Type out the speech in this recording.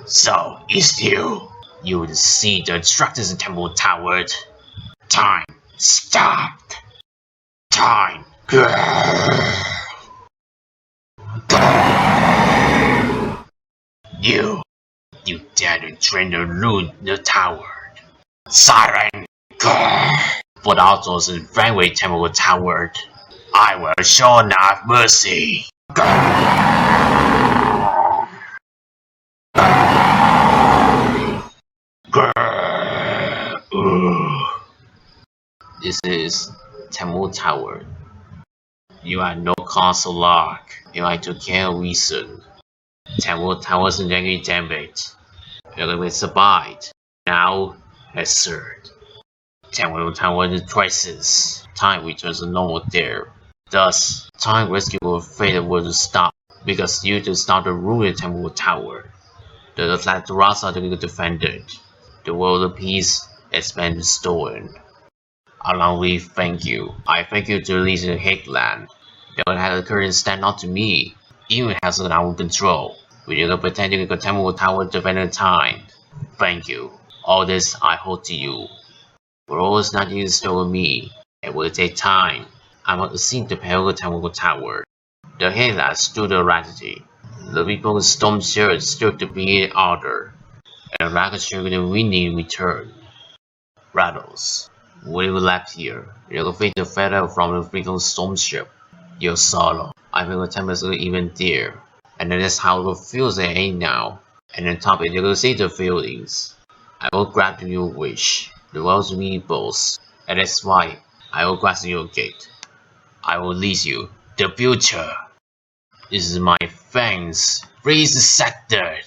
So, it's you. You would see the instructors in Temple Tower. Time stopped. Time. You dare to train to loot the tower. Siren. But also in Friendly Temple Tower. I will show not mercy. This is Temple Tower. You have no console lock. You have to kill reason. Temple Tower's negative damage. You're going to survive. Now, assert. Temple Tower crisis. Time returns to normal there. Thus, time rescue will fail to stop because you to start to ruin Temple Tower. The Atlantis are the defended. The world of peace has been stolen. Along with thank you. I thank you to release the headland. Don't have the current stand up to me. Even has it under control. We need to pretend you can Temple Tower defend time. Thank you. All this I hold to you. For always not you stole me. It will take time. I want to see the Temple Tower. The headland stood the tragedy. The people in Storm Shirt stood to be in order. And the rocket ship with a winning return. Rattles. We were left here. You'll face the feather from the freaking storm ship. Your sorrow. I feel the temperature even there. And that's how it feels it ain't now. And on top of it, you'll see the feelings. I will grant your wish. The world's meatballs. And that's why I will grant your gate. I will lead you. The future. This is my thanks. Freeze the sector.